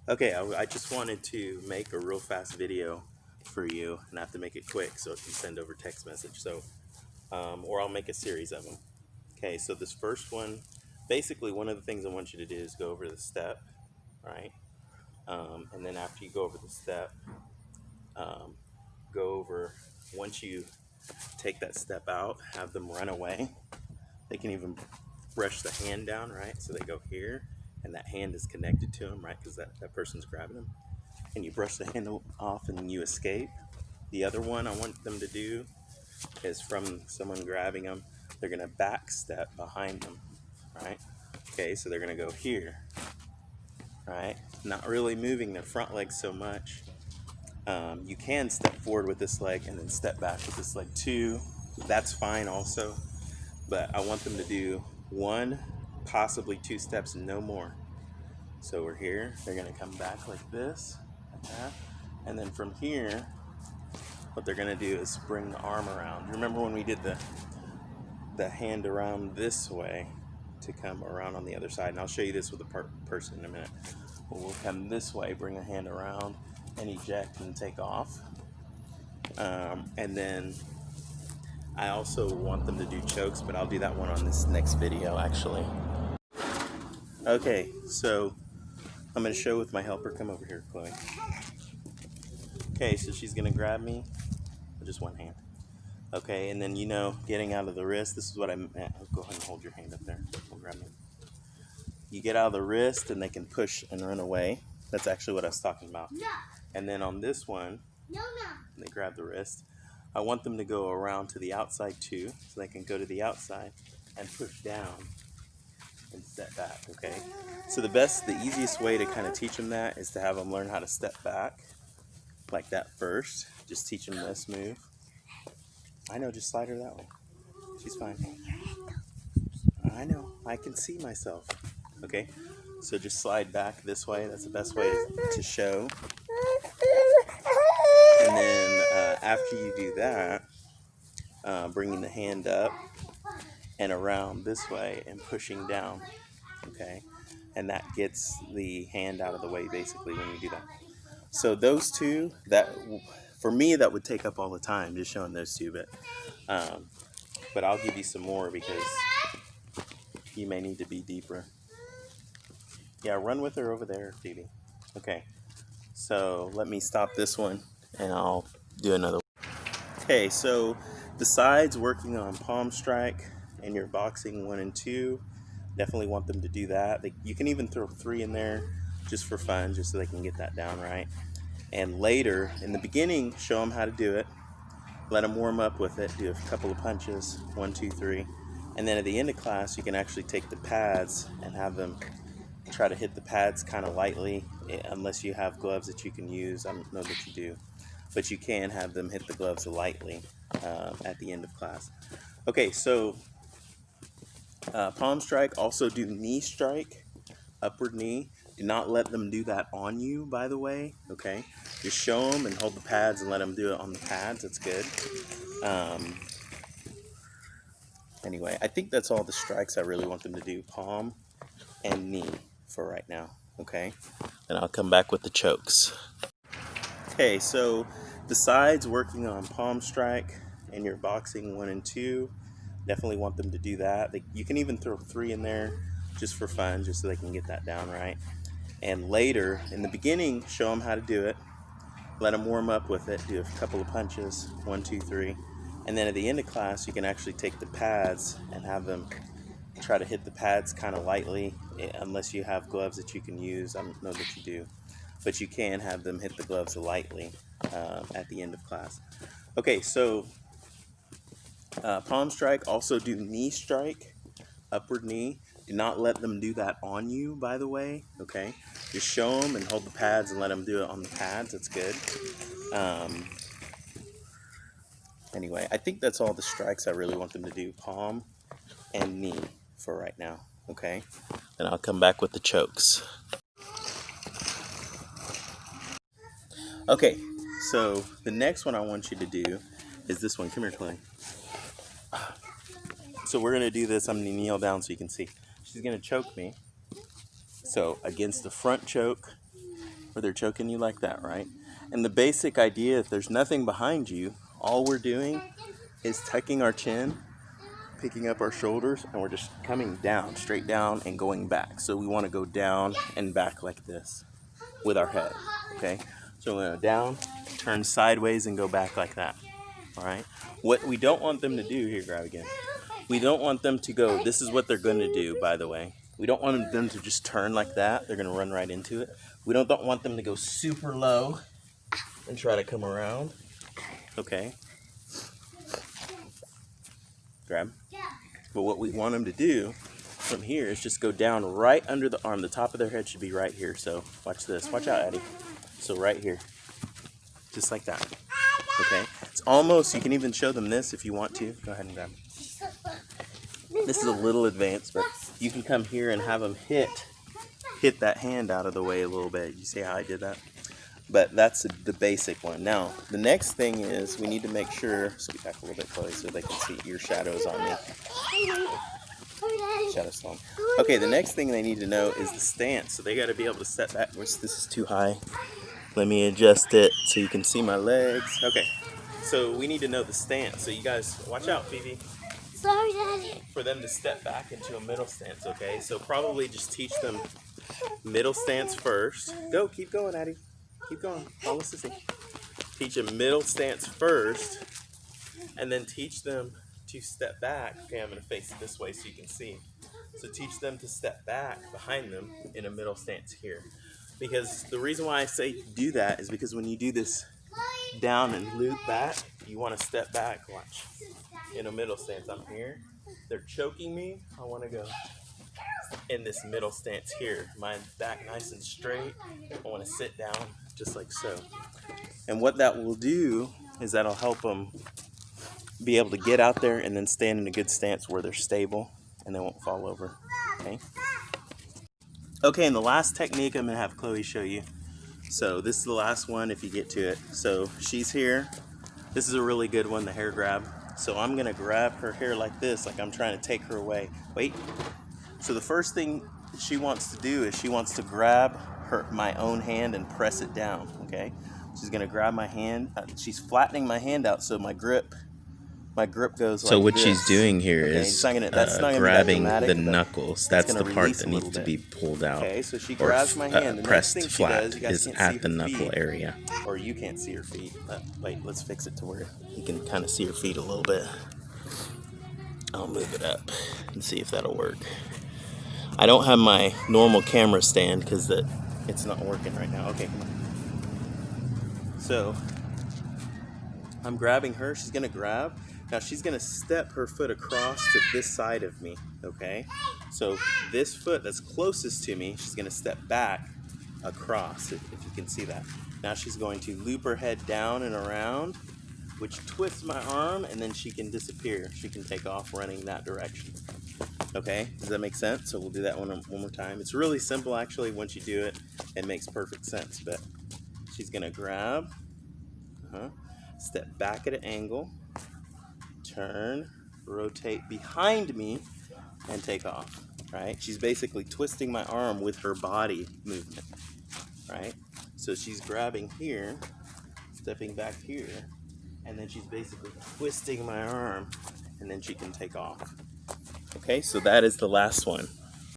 Okay, I just wanted to make a real fast video for you, and I have to make it quick so it can send over text message. Or I'll make a series of them. Okay, so this first one, basically one of the things I want you to do is go over the step, right? And then after you go over the step, um, go over, once you take that step out, have them run away. They can even brush the hand down, right? So they go here, and that hand is connected to them, right? Because that person's grabbing them. And you brush the hand off and you escape. The other one I want them to do is from someone grabbing them, they're going to back step behind them, right? Okay, so they're going to go here, right? Not really moving their front leg so much. You can step forward with this leg and then step back with this leg too. That's fine also, but I want them to do one, possibly two steps, no more. So we're here, they're going to come back like this, like that. And then from here, what they're going to do is bring the arm around. Remember when we did the hand around this way to come around on the other side? And I'll show you this with a person in a minute. We'll come this way, bring a hand around, and eject and take off. And then I also want them to do chokes, but I'll do that one on this next video actually. Okay, so I'm going to show with my helper. Come over here, Chloe. Okay, so she's going to grab me with just one hand. Okay, and then getting out of the wrist, this is what I meant. Go ahead and hold your hand up there. Don't grab me. You get out of the wrist and they can push and run away. That's actually what I was talking about. No. And then on this one, they grab the wrist. I want them to go around to the outside too, so they can go to the outside and push down and step back, okay? So the easiest way to kind of teach them that is to have them learn how to step back like that first. Just teach them this move. I know, just slide her that way. She's fine. I know, I can see myself. Okay, so just slide back this way. That's the best way to show. And then after you do that, bringing the hand up and around this way and pushing down, okay? And that gets the hand out of the way basically when you do that. So those two, for me, that would take up all the time, just showing those two, but I'll give you some more because you may need to be deeper. Yeah, run with her over there, Phoebe. Okay, so let me stop this one and I'll do another one. Okay, so besides working on palm strike and your boxing 1 and 2, definitely want them to do that. You can even throw 3 in there just for fun, just so they can get that down right. And later, in the beginning, show them how to do it. Let them warm up with it. Do a couple of punches, 1, 2, 3. And then at the end of class, you can actually take the pads and have them try to hit the pads kind of lightly, unless you have gloves that you can use. I don't know that you do, but you can have them hit the gloves lightly at the end of class. Okay, so palm strike, also do knee strike, upward knee. Do not let them do that on you, by the way, okay? Just show them and hold the pads and let them do it on the pads. That's good. Anyway, I think that's all the strikes I really want them to do, palm and knee for right now, okay? Then I'll come back with the chokes. Okay, so besides working on palm strike and your boxing 1 and 2, definitely want them to do that. You can even throw 3 in there just for fun, just so they can get that down right. And later, in the beginning, show them how to do it. Let them warm up with it. Do a couple of punches, 1, 2, 3. And then at the end of class, you can actually take the pads and have them try to hit the pads kind of lightly, unless you have gloves that you can use. I don't know that you do, but you can have them hit the gloves lightly at the end of class. Okay, so palm strike, also do knee strike, upward knee. Do not let them do that on you, by the way, okay? Just show them and hold the pads and let them do it on the pads. That's good. Anyway, I think that's all the strikes I really want them to do, palm and knee for right now, okay? Then I'll come back with the chokes. Okay, so the next one I want you to do is this one. Come here, Chloe. So we're going to do this. I'm going to kneel down so you can see. She's going to choke me. So against the front choke where they're choking you like that, right? And the basic idea, if there's nothing behind you, all we're doing is tucking our chin, picking up our shoulders, and we're just coming down, straight down, and going back. So we want to go down and back like this with our head, okay? So we're going to down, turn sideways, and go back like that, all right? What we don't want them to do, here, grab again. We don't want them to go, this is what they're going to do, by the way. We don't want them to just turn like that. They're going to run right into it. We don't want them to go super low and try to come around, okay? Grab. But what we want them to do from here is just go down right under the arm. The top of their head should be right here. So watch this. Watch out, Eddie. So right here. Just like that. Okay? It's almost, you can even show them this if you want to. Go ahead and grab. This is a little advanced, but you can come here and have them hit that hand out of the way a little bit. You see how I did that? But that's the basic one. Now, the next thing is we need to make sure, so we back a little bit closer so they can see your shadows on me. Shadow storm. Okay, the next thing they need to know is the stance. So they got to be able to step back. This is too high. Let me adjust it so you can see my legs. Okay, so we need to know the stance. So you guys, watch out, Phoebe. Sorry, Daddy. For them to step back into a middle stance, okay? So probably just teach them middle stance first. Go, keep going, Addie. Keep going. Follow Sissy. Teach them middle stance first, and then teach them to step back. Okay, I'm going to face it this way so you can see. So teach them to step back behind them in a middle stance here. Because the reason why I say do that is because when you do this down and loop back, you want to step back. Watch. In a middle stance. I'm here. They're choking me. I want to go in this middle stance here. My back nice and straight. I want to sit down just like so. And what that will do is that'll help them be able to get out there and then stand in a good stance where they're stable and they won't fall over. Okay. Okay, and the last technique I'm going to have Chloe show you. So this is the last one if you get to it. So she's here. This is a really good one, the hair grab. So I'm going to grab her hair like this, like I'm trying to take her away. Wait. So the first thing she wants to do is she wants to grab my own hand and press it down, okay? She's going to grab my hand. She's flattening my hand out so my grip goes like So what this. she's doing here is grabbing the knuckles. That's the part that needs to be pulled out. Okay, so she grabs my hand. The next Pressed thing she flat does, you guys is can't at see the her knuckle feet. area. Or you can't see her feet. Wait, let's fix it to where you can kind of see her feet a little bit. I'll move it up and see if that'll work. I don't have my normal camera stand because it's not working right now. Okay, come on. So I'm grabbing her. She's going to grab. Now she's going to step her foot across to this side of me, okay? So this foot that's closest to me, she's going to step back across, if you can see that. Now she's going to loop her head down and around, which twists my arm, and then she can disappear. She can take off running that direction. Okay, does that make sense? So we'll do that one more time. It's really simple, actually. Once you do it, it makes perfect sense. But she's going to grab, step back at an angle, turn, rotate behind me, and take off, right? She's basically twisting my arm with her body movement, right? So she's grabbing here, stepping back here, and then she's basically twisting my arm, and then she can take off. Okay, so that is the last one.